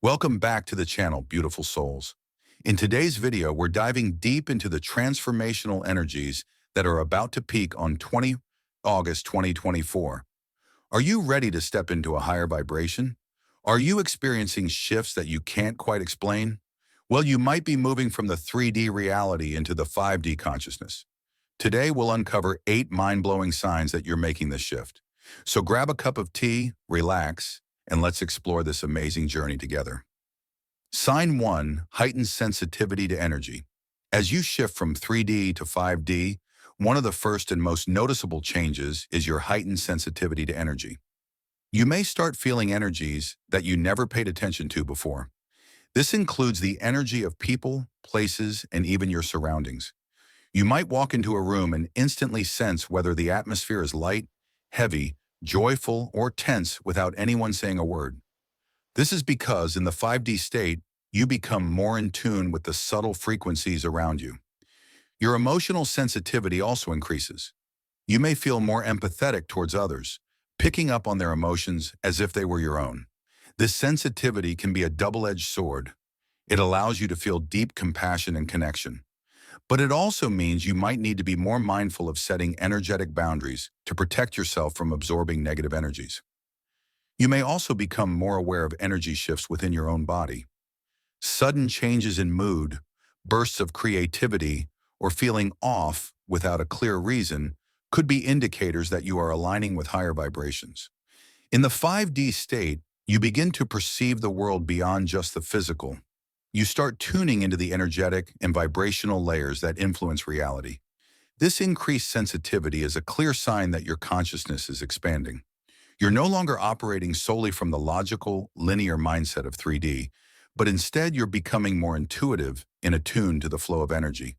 Welcome back to the channel, beautiful souls. In today's video, we're diving deep into the transformational energies that are about to peak on August 2024. Are you ready to step into a higher vibration? Are you experiencing shifts that you can't quite explain? Well, you might be moving from the 3D reality into the 5D consciousness. Today, we'll uncover 8 mind-blowing signs that you're making this shift. So grab a cup of tea, relax, and let's explore this amazing journey together. Sign 1, heightened sensitivity to energy. As you shift from 3D to 5D, one of the first and most noticeable changes is your heightened sensitivity to energy. You may start feeling energies that you never paid attention to before. This includes the energy of people, places, and even your surroundings. You might walk into a room and instantly sense whether the atmosphere is light, heavy, joyful, or tense without anyone saying a word. This is because in the 5D state, you become more in tune with the subtle frequencies around you. Your emotional sensitivity also increases. You may feel more empathetic towards others, picking up on their emotions as if they were your own. This sensitivity can be a double-edged sword. It allows you to feel deep compassion and connection. But it also means you might need to be more mindful of setting energetic boundaries to protect yourself from absorbing negative energies. You may also become more aware of energy shifts within your own body. Sudden changes in mood, bursts of creativity, or feeling off without a clear reason could be indicators that you are aligning with higher vibrations. In the 5D state, you begin to perceive the world beyond just the physical. You start tuning into the energetic and vibrational layers that influence reality. This increased sensitivity is a clear sign that your consciousness is expanding. You're no longer operating solely from the logical, linear mindset of 3D, but instead you're becoming more intuitive and attuned to the flow of energy.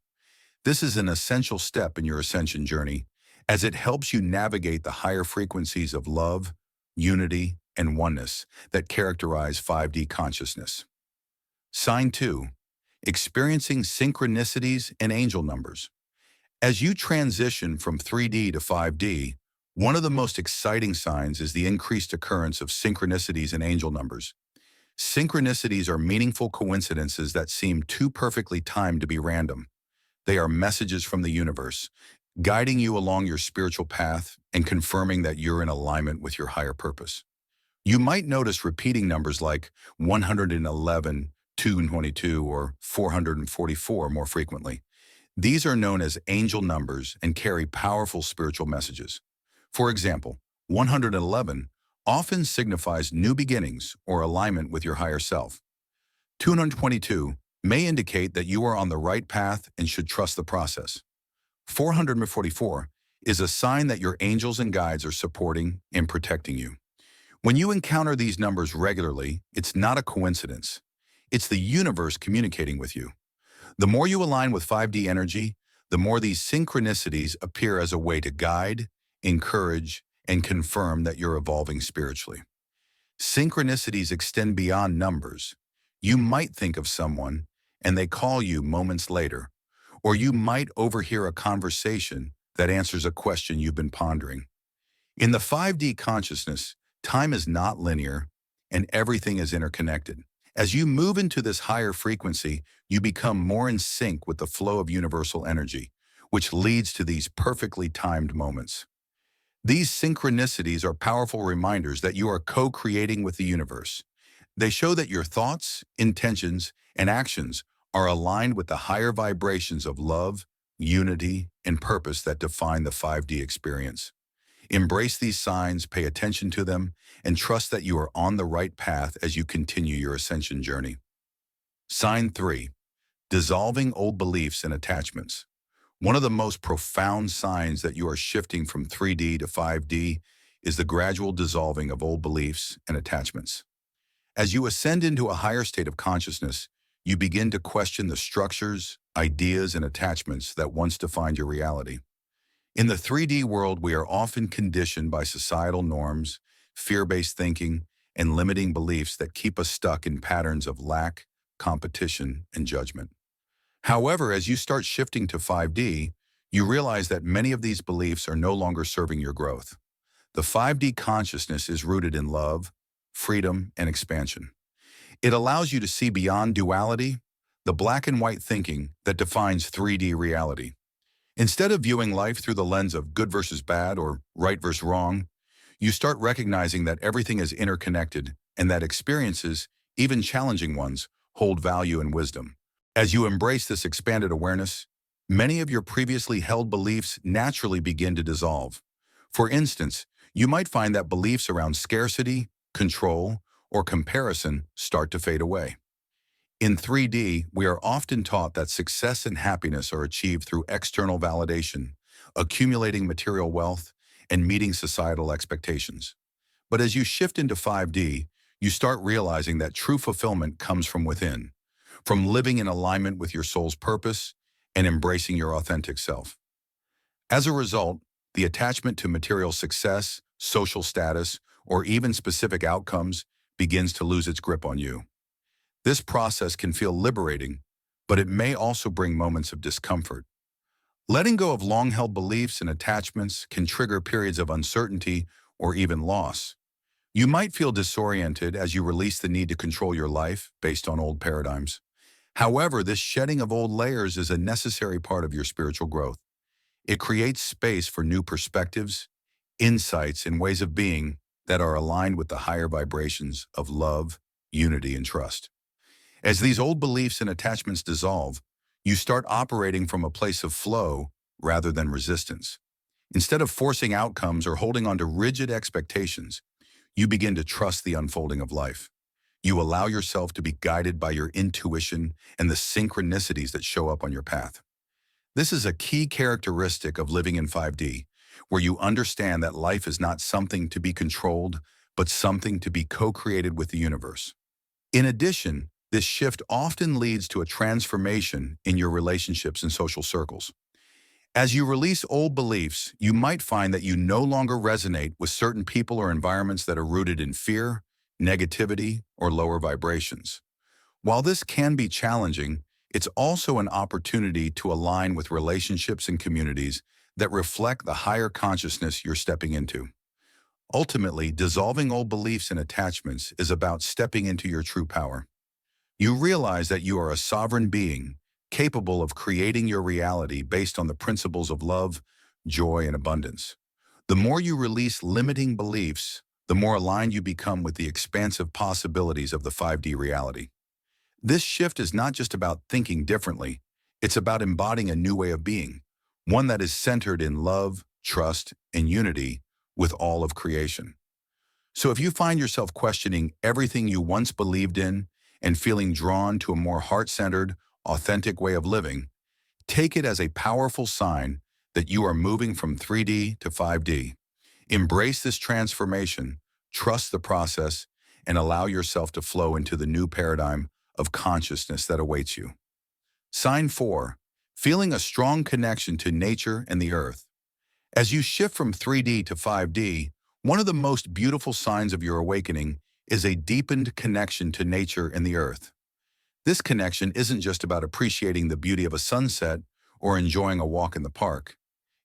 This is an essential step in your ascension journey, as it helps you navigate the higher frequencies of love, unity, and oneness that characterize 5D consciousness. Sign 2, experiencing synchronicities and angel numbers. As you transition from 3D to 5D, one of the most exciting signs is the increased occurrence of synchronicities and angel numbers. Synchronicities are meaningful coincidences that seem too perfectly timed to be random. They are messages from the universe, guiding you along your spiritual path and confirming that you're in alignment with your higher purpose. You might notice repeating numbers like 111, 222, or 444 more frequently. These are known as angel numbers and carry powerful spiritual messages. For example, 111 often signifies new beginnings or alignment with your higher self. 222 may indicate that you are on the right path and should trust the process. 444 is a sign that your angels and guides are supporting and protecting you. When you encounter these numbers regularly, it's not a coincidence. It's the universe communicating with you. The more you align with 5D energy, the more these synchronicities appear as a way to guide, encourage, and confirm that you're evolving spiritually. Synchronicities extend beyond numbers. You might think of someone, and they call you moments later, or you might overhear a conversation that answers a question you've been pondering. In the 5D consciousness, time is not linear, and everything is interconnected. As you move into this higher frequency, you become more in sync with the flow of universal energy, which leads to these perfectly timed moments. These synchronicities are powerful reminders that you are co-creating with the universe. They show that your thoughts, intentions, and actions are aligned with the higher vibrations of love, unity, and purpose that define the 5D experience. Embrace these signs, pay attention to them, and trust that you are on the right path as you continue your ascension journey. Sign 3, dissolving old beliefs and attachments. One of the most profound signs that you are shifting from 3D to 5D is the gradual dissolving of old beliefs and attachments. As you ascend into a higher state of consciousness, you begin to question the structures, ideas, and attachments that once defined your reality. In the 3D world, we are often conditioned by societal norms, fear-based thinking, and limiting beliefs that keep us stuck in patterns of lack, competition, and judgment. However, as you start shifting to 5D, you realize that many of these beliefs are no longer serving your growth. The 5D consciousness is rooted in love, freedom, and expansion. It allows you to see beyond duality, the black and white thinking that defines 3D reality. Instead of viewing life through the lens of good versus bad or right versus wrong, you start recognizing that everything is interconnected and that experiences, even challenging ones, hold value and wisdom. As you embrace this expanded awareness, many of your previously held beliefs naturally begin to dissolve. For instance, you might find that beliefs around scarcity, control, or comparison start to fade away. In 3D, we are often taught that success and happiness are achieved through external validation, accumulating material wealth, and meeting societal expectations. But as you shift into 5D, you start realizing that true fulfillment comes from within, from living in alignment with your soul's purpose and embracing your authentic self. As a result, the attachment to material success, social status, or even specific outcomes begins to lose its grip on you. This process can feel liberating, but it may also bring moments of discomfort. Letting go of long-held beliefs and attachments can trigger periods of uncertainty or even loss. You might feel disoriented as you release the need to control your life based on old paradigms. However, this shedding of old layers is a necessary part of your spiritual growth. It creates space for new perspectives, insights, and ways of being that are aligned with the higher vibrations of love, unity, and trust. As these old beliefs and attachments dissolve, you start operating from a place of flow rather than resistance. Instead of forcing outcomes or holding on to rigid expectations, you begin to trust the unfolding of life. You allow yourself to be guided by your intuition and the synchronicities that show up on your path. This is a key characteristic of living in 5D, where you understand that life is not something to be controlled, but something to be co-created with the universe. In addition, this shift often leads to a transformation in your relationships and social circles. As you release old beliefs, you might find that you no longer resonate with certain people or environments that are rooted in fear, negativity, or lower vibrations. While this can be challenging, it's also an opportunity to align with relationships and communities that reflect the higher consciousness you're stepping into. Ultimately, dissolving old beliefs and attachments is about stepping into your true power. You realize that you are a sovereign being, capable of creating your reality based on the principles of love, joy, and abundance. The more you release limiting beliefs, the more aligned you become with the expansive possibilities of the 5D reality. This shift is not just about thinking differently, it's about embodying a new way of being, one that is centered in love, trust, and unity with all of creation. So if you find yourself questioning everything you once believed in and feeling drawn to a more heart-centered, authentic way of living, take it as a powerful sign that you are moving from 3D to 5D. Embrace this transformation, trust the process, and allow yourself to flow into the new paradigm of consciousness that awaits you. Sign 4. Feeling a strong connection to nature and the earth. As you shift from 3D to 5D, one of the most beautiful signs of your awakening is a deepened connection to nature and the earth. This connection isn't just about appreciating the beauty of a sunset or enjoying a walk in the park.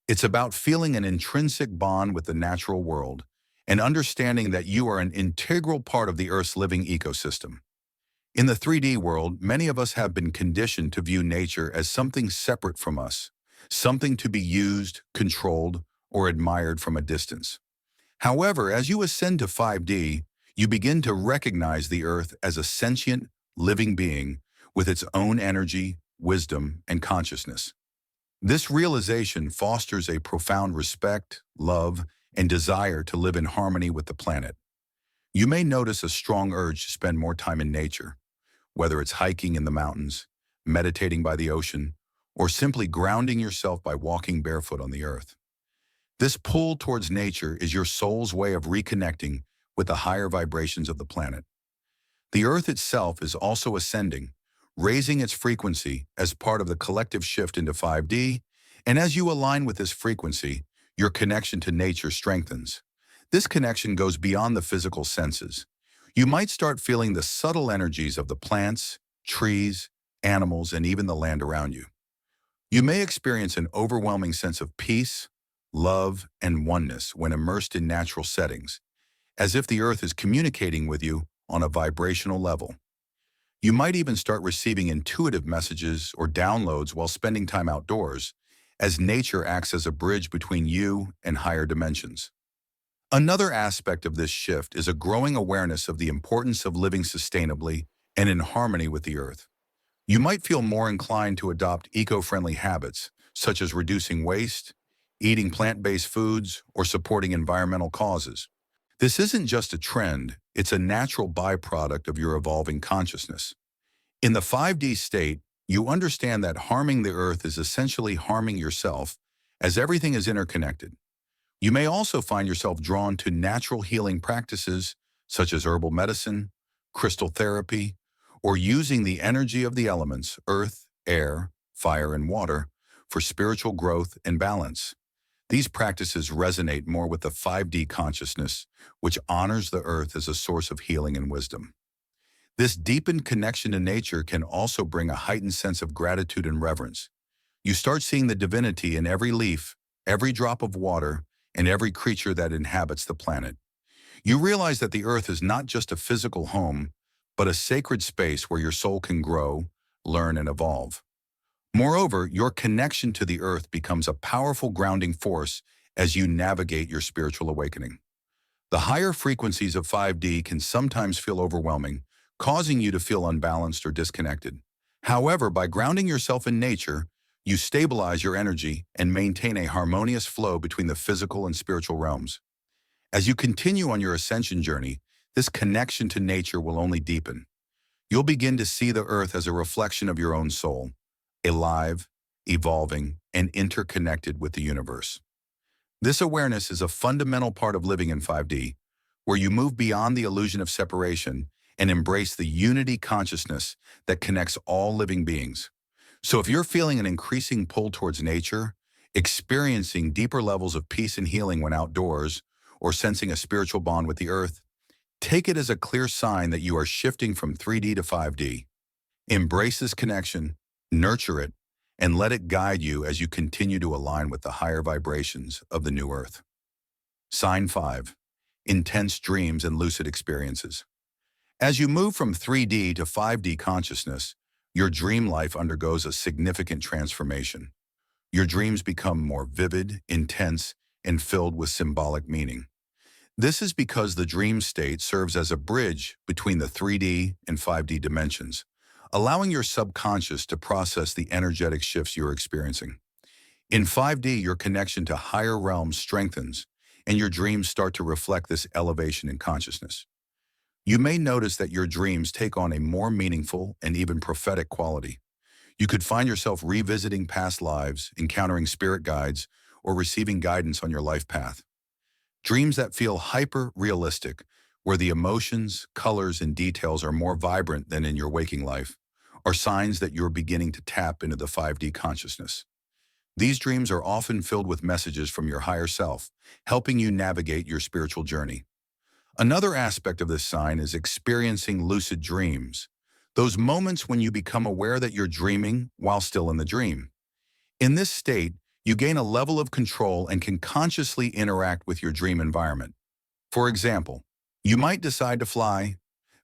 It's about feeling an intrinsic bond with the natural world and understanding that you are an integral part of the Earth's living ecosystem. In the 3D world, many of us have been conditioned to view nature as something separate from us, something to be used, controlled, or admired from a distance. However, as you ascend to 5D, you begin to recognize the Earth as a sentient, living being with its own energy, wisdom, and consciousness. This realization fosters a profound respect, love, and desire to live in harmony with the planet. You may notice a strong urge to spend more time in nature, whether it's hiking in the mountains, meditating by the ocean, or simply grounding yourself by walking barefoot on the earth. This pull towards nature is your soul's way of reconnecting with the higher vibrations of the planet. The Earth itself is also ascending, raising its frequency as part of the collective shift into 5D, and as you align with this frequency, your connection to nature strengthens. This connection goes beyond the physical senses. You might start feeling the subtle energies of the plants, trees, animals, and even the land around you. You may experience an overwhelming sense of peace, love, and oneness when immersed in natural settings, as if the Earth is communicating with you on a vibrational level. You might even start receiving intuitive messages or downloads while spending time outdoors, as nature acts as a bridge between you and higher dimensions. Another aspect of this shift is a growing awareness of the importance of living sustainably and in harmony with the earth. You might feel more inclined to adopt eco-friendly habits, such as reducing waste, eating plant-based foods, or supporting environmental causes. This isn't just a trend, it's a natural byproduct of your evolving consciousness. In the 5D state, you understand that harming the earth is essentially harming yourself, as everything is interconnected. You may also find yourself drawn to natural healing practices such as herbal medicine, crystal therapy, or using the energy of the elements, earth, air, fire, and water, for spiritual growth and balance. These practices resonate more with the 5D consciousness, which honors the earth as a source of healing and wisdom. This deepened connection to nature can also bring a heightened sense of gratitude and reverence. You start seeing the divinity in every leaf, every drop of water, and every creature that inhabits the planet. You realize that the earth is not just a physical home, but a sacred space where your soul can grow, learn, and evolve. Moreover, your connection to the earth becomes a powerful grounding force as you navigate your spiritual awakening. The higher frequencies of 5D can sometimes feel overwhelming, causing you to feel unbalanced or disconnected. However, by grounding yourself in nature, you stabilize your energy and maintain a harmonious flow between the physical and spiritual realms. As you continue on your ascension journey, this connection to nature will only deepen. You'll begin to see the earth as a reflection of your own soul, alive, evolving, and interconnected with the universe. This awareness is a fundamental part of living in 5D, where you move beyond the illusion of separation and embrace the unity consciousness that connects all living beings. So if you're feeling an increasing pull towards nature, experiencing deeper levels of peace and healing when outdoors, or sensing a spiritual bond with the earth, take it as a clear sign that you are shifting from 3D to 5D. Embrace this connection, nurture it, and let it guide you as you continue to align with the higher vibrations of the new earth. Sign 5. Intense dreams and lucid experiences. As you move from 3D to 5D consciousness, your dream life undergoes a significant transformation. Your dreams become more vivid, intense, and filled with symbolic meaning. This is because the dream state serves as a bridge between the 3D and 5D dimensions, allowing your subconscious to process the energetic shifts you're experiencing. In 5D, your connection to higher realms strengthens, and your dreams start to reflect this elevation in consciousness. You may notice that your dreams take on a more meaningful and even prophetic quality. You could find yourself revisiting past lives, encountering spirit guides, or receiving guidance on your life path. Dreams that feel hyper-realistic, where the emotions, colors, and details are more vibrant than in your waking life, are signs that you're beginning to tap into the 5D consciousness. These dreams are often filled with messages from your higher self, helping you navigate your spiritual journey. Another aspect of this sign is experiencing lucid dreams, those moments when you become aware that you're dreaming while still in the dream. In this state, you gain a level of control and can consciously interact with your dream environment. For example, you might decide to fly,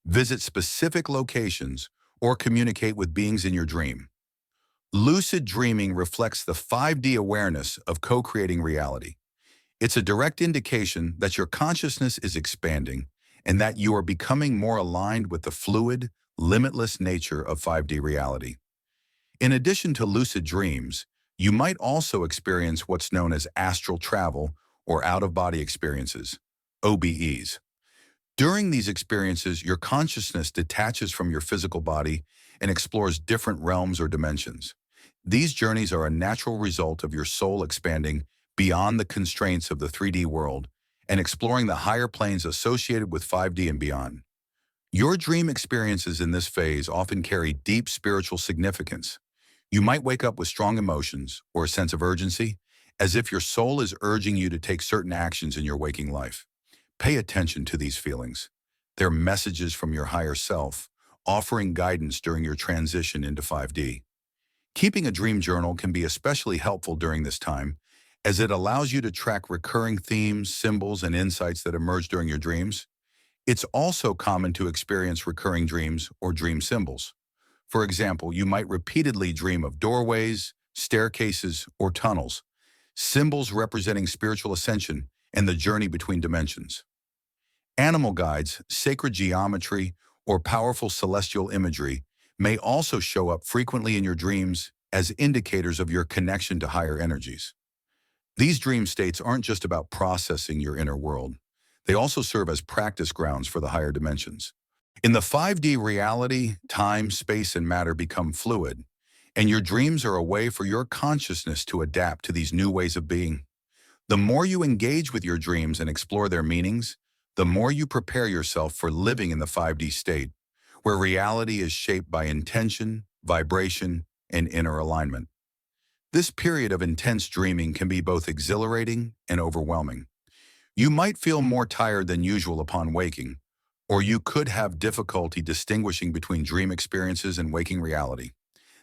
visit specific locations, or communicate with beings in your dream. Lucid dreaming reflects the 5D awareness of co-creating reality. It's a direct indication that your consciousness is expanding and that you are becoming more aligned with the fluid, limitless nature of 5D reality. In addition to lucid dreams, you might also experience what's known as astral travel or out-of-body experiences, OBEs. During these experiences, your consciousness detaches from your physical body and explores different realms or dimensions. These journeys are a natural result of your soul expanding beyond the constraints of the 3D world and exploring the higher planes associated with 5D and beyond. Your dream experiences in this phase often carry deep spiritual significance. You might wake up with strong emotions or a sense of urgency, as if your soul is urging you to take certain actions in your waking life. Pay attention to these feelings. They're messages from your higher self, offering guidance during your transition into 5D. Keeping a dream journal can be especially helpful during this time, as it allows you to track recurring themes, symbols, and insights that emerge during your dreams. It's also common to experience recurring dreams or dream symbols. For example, you might repeatedly dream of doorways, staircases, or tunnels, symbols representing spiritual ascension and the journey between dimensions. Animal guides, sacred geometry, or powerful celestial imagery may also show up frequently in your dreams as indicators of your connection to higher energies. These dream states aren't just about processing your inner world. They also serve as practice grounds for the higher dimensions. In the 5D reality, time, space, and matter become fluid, and your dreams are a way for your consciousness to adapt to these new ways of being. The more you engage with your dreams and explore their meanings, the more you prepare yourself for living in the 5D state, where reality is shaped by intention, vibration, and inner alignment. This period of intense dreaming can be both exhilarating and overwhelming. You might feel more tired than usual upon waking, or you could have difficulty distinguishing between dream experiences and waking reality.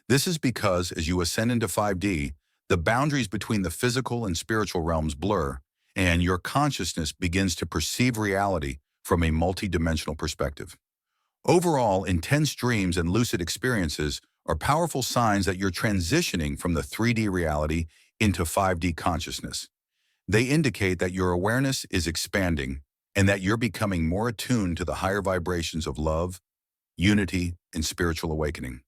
This is because, as you ascend into 5D, the boundaries between the physical and spiritual realms blur, and your consciousness begins to perceive reality from a multidimensional perspective. Overall, intense dreams and lucid experiences are powerful signs that you're transitioning from the 3D reality into 5D consciousness. They indicate that your awareness is expanding and that you're becoming more attuned to the higher vibrations of love, unity, and spiritual awakening.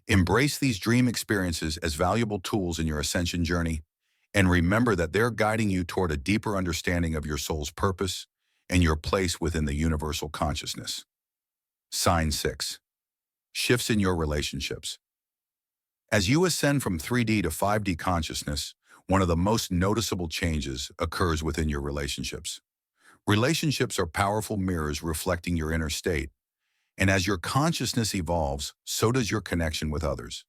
Embrace these dream experiences as valuable tools in your ascension journey, and remember that they're guiding you toward a deeper understanding of your soul's purpose and your place within the universal consciousness. Sign 6. Shifts in your relationships. As you ascend from 3D to 5D consciousness, one of the most noticeable changes occurs within your relationships. Relationships are powerful mirrors reflecting your inner state, and as your consciousness evolves, so does your connection with others.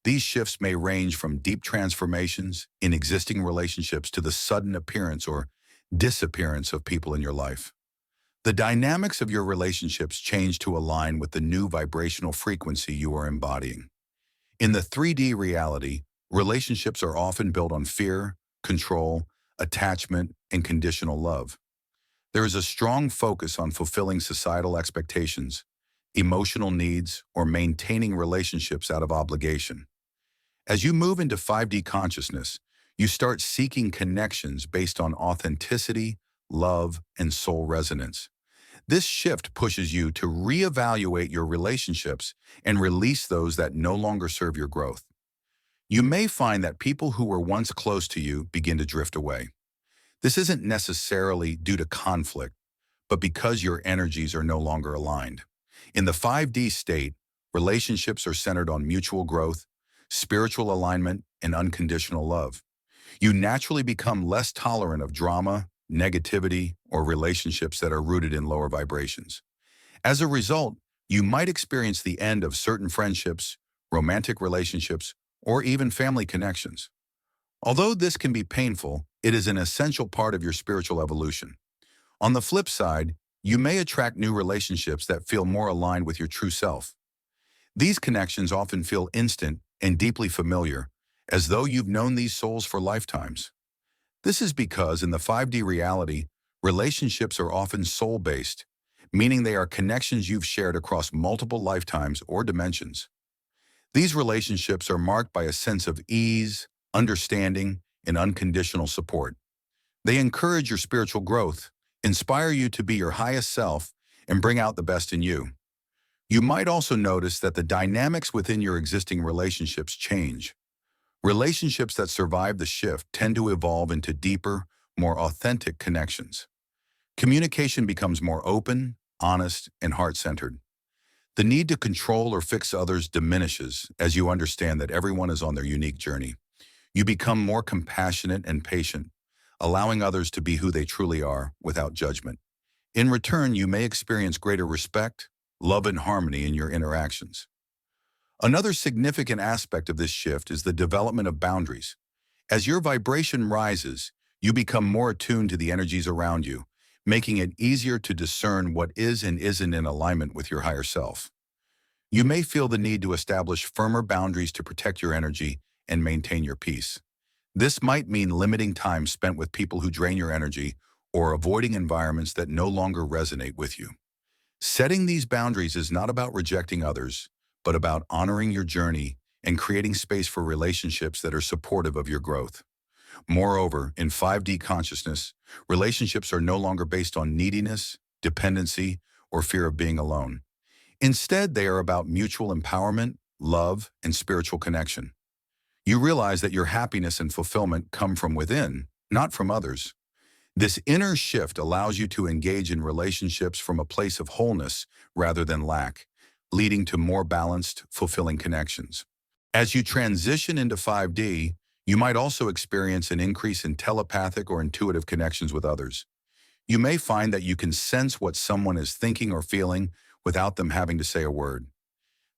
These shifts may range from deep transformations in existing relationships to the sudden appearance or disappearance of people in your life. The dynamics of your relationships change to align with the new vibrational frequency you are embodying. In the 3D reality, relationships are often built on fear, control, attachment, and conditional love. There is a strong focus on fulfilling societal expectations, emotional needs, or maintaining relationships out of obligation. As you move into 5D consciousness, you start seeking connections based on authenticity, love, and soul resonance. This shift pushes you to reevaluate your relationships and release those that no longer serve your growth. You may find that people who were once close to you begin to drift away. This isn't necessarily due to conflict, but because your energies are no longer aligned. In the 5D state, relationships are centered on mutual growth, spiritual alignment, and unconditional love. You naturally become less tolerant of drama, negativity, or relationships that are rooted in lower vibrations. As a result, you might experience the end of certain friendships, romantic relationships, or even family connections. Although this can be painful, it is an essential part of your spiritual evolution. On the flip side, you may attract new relationships that feel more aligned with your true self. These connections often feel instant and deeply familiar, as though you've known these souls for lifetimes. This is because in the 5D reality, relationships are often soul-based, meaning they are connections you've shared across multiple lifetimes or dimensions. These relationships are marked by a sense of ease, understanding, and unconditional support. They encourage your spiritual growth, inspire you to be your highest self, and bring out the best in you. You might also notice that the dynamics within your existing relationships change. Relationships that survive the shift tend to evolve into deeper, more authentic connections. Communication becomes more open, honest, and heart-centered. The need to control or fix others diminishes as you understand that everyone is on their unique journey. You become more compassionate and patient, allowing others to be who they truly are without judgment. In return, you may experience greater respect, love, and harmony in your interactions. Another significant aspect of this shift is the development of boundaries. As your vibration rises, you become more attuned to the energies around you, making it easier to discern what is and isn't in alignment with your higher self. You may feel the need to establish firmer boundaries to protect your energy and maintain your peace. This might mean limiting time spent with people who drain your energy or avoiding environments that no longer resonate with you. Setting these boundaries is not about rejecting others, but about honoring your journey and creating space for relationships that are supportive of your growth. Moreover, in 5D consciousness, relationships are no longer based on neediness, dependency, or fear of being alone. Instead, they are about mutual empowerment, love, and spiritual connection. You realize that your happiness and fulfillment come from within, not from others. This inner shift allows you to engage in relationships from a place of wholeness rather than lack, leading to more balanced, fulfilling connections. As you transition into 5D, you might also experience an increase in telepathic or intuitive connections with others. You may find that you can sense what someone is thinking or feeling without them having to say a word.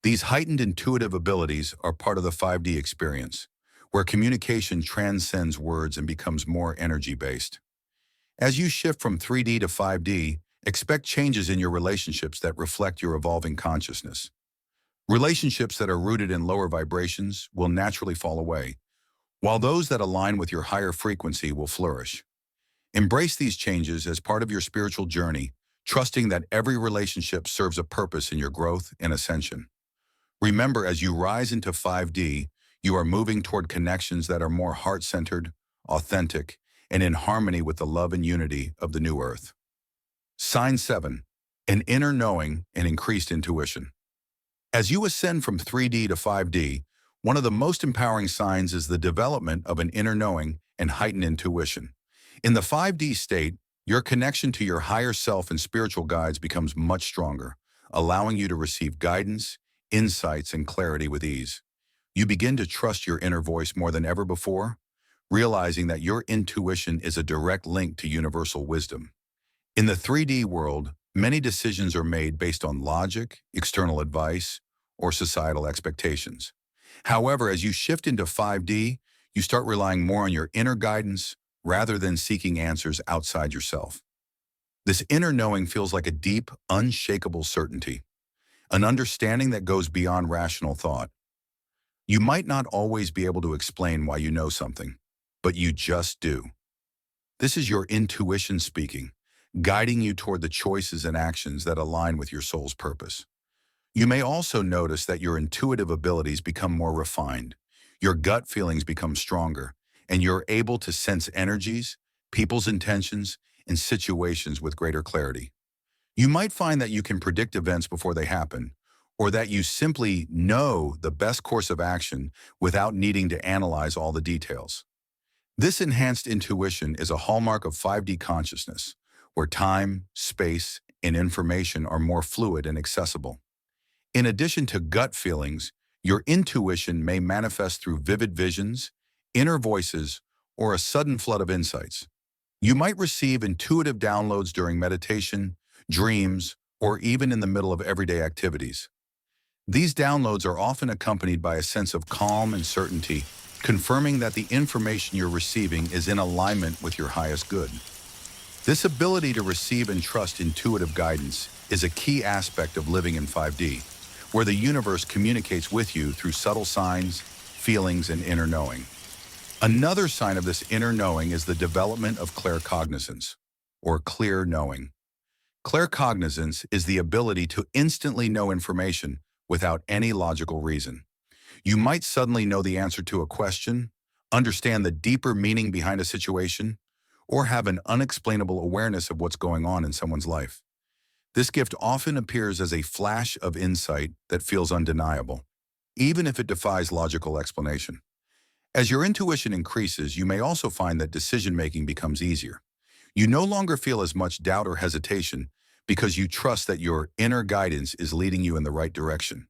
These heightened intuitive abilities are part of the 5D experience, where communication transcends words and becomes more energy-based. As you shift from 3D to 5D, expect changes in your relationships that reflect your evolving consciousness. Relationships that are rooted in lower vibrations will naturally fall away, while those that align with your higher frequency will flourish. Embrace these changes as part of your spiritual journey, trusting that every relationship serves a purpose in your growth and ascension. Remember, as you rise into 5D, you are moving toward connections that are more heart-centered, authentic, and in harmony with the love and unity of the new earth. Sign 7. An inner knowing and increased intuition. As you ascend from 3D to 5D, one of the most empowering signs is the development of an inner knowing and heightened intuition. In the 5D state, your connection to your higher self and spiritual guides becomes much stronger, allowing you to receive guidance, insights, and clarity with ease. You begin to trust your inner voice more than ever before, realizing that your intuition is a direct link to universal wisdom. In the 3D world, many decisions are made based on logic, external advice, or societal expectations. However, as you shift into 5D, you start relying more on your inner guidance rather than seeking answers outside yourself. This inner knowing feels like a deep, unshakable certainty, an understanding that goes beyond rational thought. You might not always be able to explain why you know something, but you just do. This is your intuition speaking, guiding you toward the choices and actions that align with your soul's purpose. You may also notice that your intuitive abilities become more refined, your gut feelings become stronger, and you're able to sense energies, people's intentions, and situations with greater clarity. You might find that you can predict events before they happen, or that you simply know the best course of action without needing to analyze all the details. This enhanced intuition is a hallmark of 5D consciousness, where time, space, and information are more fluid and accessible. In addition to gut feelings, your intuition may manifest through vivid visions, inner voices, or a sudden flood of insights. You might receive intuitive downloads during meditation, dreams, or even in the middle of everyday activities. These downloads are often accompanied by a sense of calm and certainty, confirming that the information you're receiving is in alignment with your highest good. This ability to receive and trust intuitive guidance is a key aspect of living in 5D, where the universe communicates with you through subtle signs, feelings, and inner knowing. Another sign of this inner knowing is the development of claircognizance, or clear knowing. Claircognizance is the ability to instantly know information without any logical reason. You might suddenly know the answer to a question, understand the deeper meaning behind a situation, or have an unexplainable awareness of what's going on in someone's life. This gift often appears as a flash of insight that feels undeniable, even if it defies logical explanation. As your intuition increases, you may also find that decision-making becomes easier. You no longer feel as much doubt or hesitation because you trust that your inner guidance is leading you in the right direction.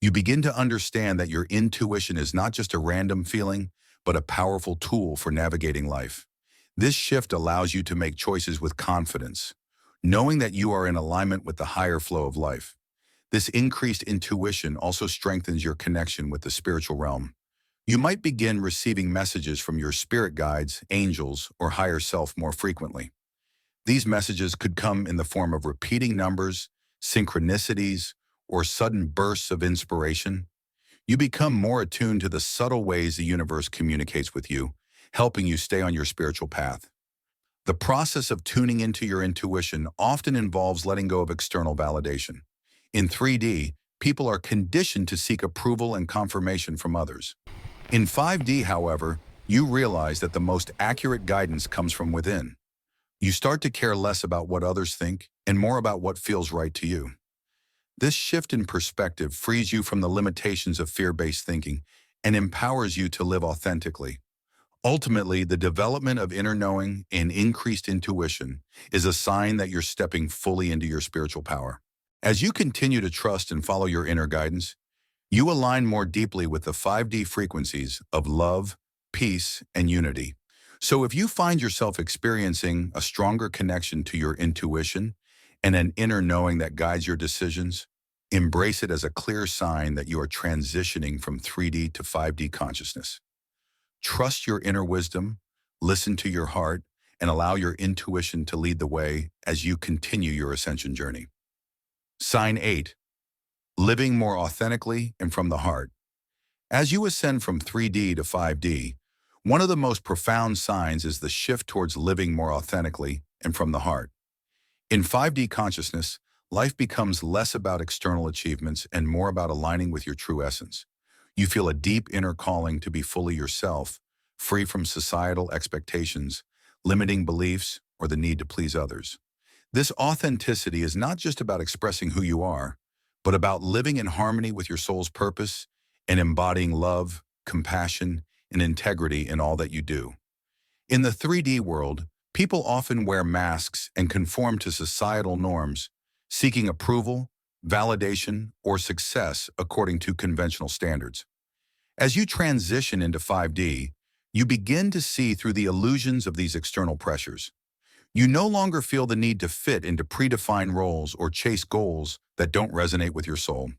You begin to understand that your intuition is not just a random feeling, but a powerful tool for navigating life. This shift allows you to make choices with confidence, knowing that you are in alignment with the higher flow of life. This increased intuition also strengthens your connection with the spiritual realm. You might begin receiving messages from your spirit guides, angels, or higher self more frequently. These messages could come in the form of repeating numbers, synchronicities, or sudden bursts of inspiration. You become more attuned to the subtle ways the universe communicates with you, helping you stay on your spiritual path. The process of tuning into your intuition often involves letting go of external validation. In 3D, people are conditioned to seek approval and confirmation from others. In 5D, however, you realize that the most accurate guidance comes from within. You start to care less about what others think and more about what feels right to you. This shift in perspective frees you from the limitations of fear-based thinking and empowers you to live authentically. Ultimately, the development of inner knowing and increased intuition is a sign that you're stepping fully into your spiritual power. As you continue to trust and follow your inner guidance, you align more deeply with the 5D frequencies of love, peace, and unity. So if you find yourself experiencing a stronger connection to your intuition and an inner knowing that guides your decisions, embrace it as a clear sign that you are transitioning from 3D to 5D consciousness. Trust your inner wisdom, listen to your heart, and allow your intuition to lead the way as you continue your ascension journey. Sign 8. Living more authentically and from the heart. As you ascend from 3D to 5D, one of the most profound signs is the shift towards living more authentically and from the heart. In 5D consciousness, life becomes less about external achievements and more about aligning with your true essence. You feel a deep inner calling to be fully yourself, free from societal expectations, limiting beliefs, or the need to please others. This authenticity is not just about expressing who you are, but about living in harmony with your soul's purpose and embodying love, compassion, and integrity in all that you do. In the 3D world, people often wear masks and conform to societal norms, seeking approval, validation, or success according to conventional standards. As you transition into 5D, you begin to see through the illusions of these external pressures. You no longer feel the need to fit into predefined roles or chase goals that don't resonate with your soul.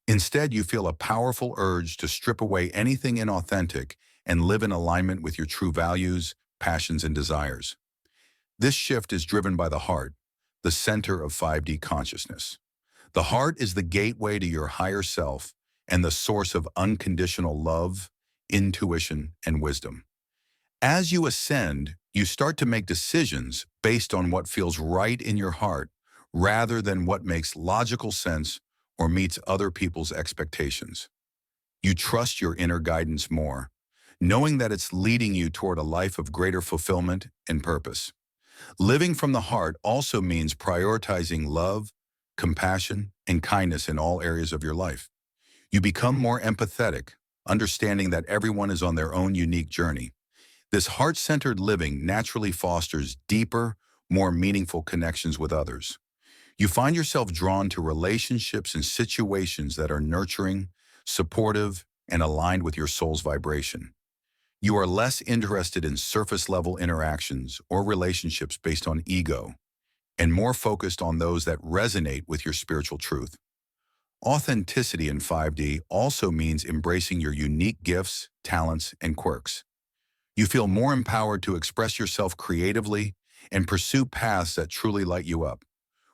Instead, you feel a powerful urge to strip away anything inauthentic and live in alignment with your true values, passions, and desires. This shift is driven by the heart, the center of 5D consciousness. The heart is the gateway to your higher self and the source of unconditional love, intuition, and wisdom. As you ascend, you start to make decisions based on what feels right in your heart rather than what makes logical sense or meets other people's expectations. You trust your inner guidance more, knowing that it's leading you toward a life of greater fulfillment and purpose. Living from the heart also means prioritizing love, compassion, and kindness in all areas of your life. You become more empathetic, understanding that everyone is on their own unique journey. This heart-centered living naturally fosters deeper, more meaningful connections with others. You find yourself drawn to relationships and situations that are nurturing, supportive, and aligned with your soul's vibration. You are less interested in surface-level interactions or relationships based on ego, and more focused on those that resonate with your spiritual truth. Authenticity in 5D also means embracing your unique gifts, talents, and quirks. You feel more empowered to express yourself creatively and pursue paths that truly light you up.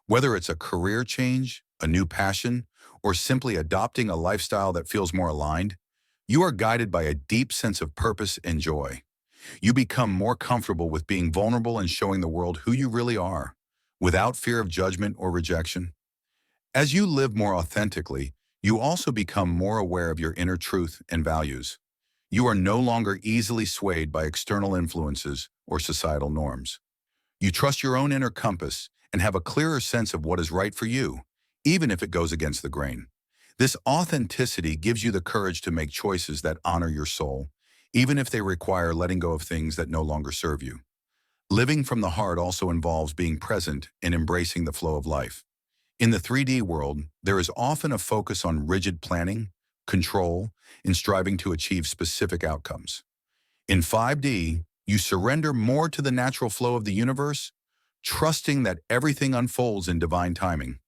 Whether it's a career change, a new passion, or simply adopting a lifestyle that feels more aligned, you are guided by a deep sense of purpose and joy. You become more comfortable with being vulnerable and showing the world who you really are, without fear of judgment or rejection. As you live more authentically, you also become more aware of your inner truth and values. You are no longer easily swayed by external influences or societal norms. You trust your own inner compass and have a clearer sense of what is right for you, even if it goes against the grain. This authenticity gives you the courage to make choices that honor your soul, even if they require letting go of things that no longer serve you. Living from the heart also involves being present and embracing the flow of life. In the 3D world, there is often a focus on rigid planning, control, and striving to achieve specific outcomes. In 5D, you surrender more to the natural flow of the universe, trusting that everything unfolds in divine timing.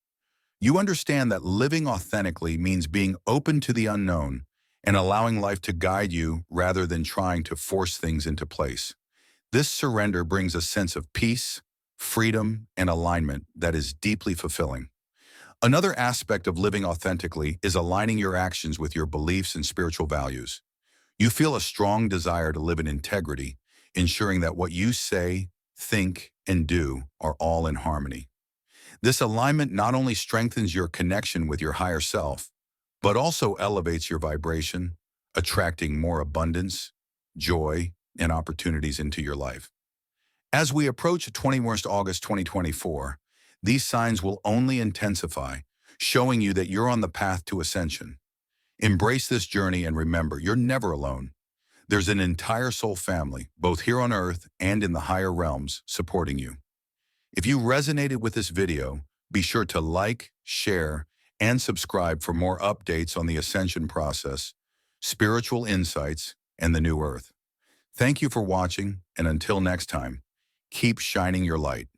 You understand that living authentically means being open to the unknown and allowing life to guide you rather than trying to force things into place. This surrender brings a sense of peace, freedom, and alignment that is deeply fulfilling. Another aspect of living authentically is aligning your actions with your beliefs and spiritual values. You feel a strong desire to live in integrity, ensuring that what you say, think, and do are all in harmony. This alignment not only strengthens your connection with your higher self, but also elevates your vibration, attracting more abundance, joy, and opportunities into your life. As we approach 21st August 2024, these signs will only intensify, showing you that you're on the path to ascension. Embrace this journey and remember, you're never alone. There's an entire soul family, both here on Earth and in the higher realms, supporting you. If you resonated with this video, be sure to like, share, and subscribe for more updates on the ascension process, spiritual insights, and the new Earth. Thank you for watching, and until next time, keep shining your light.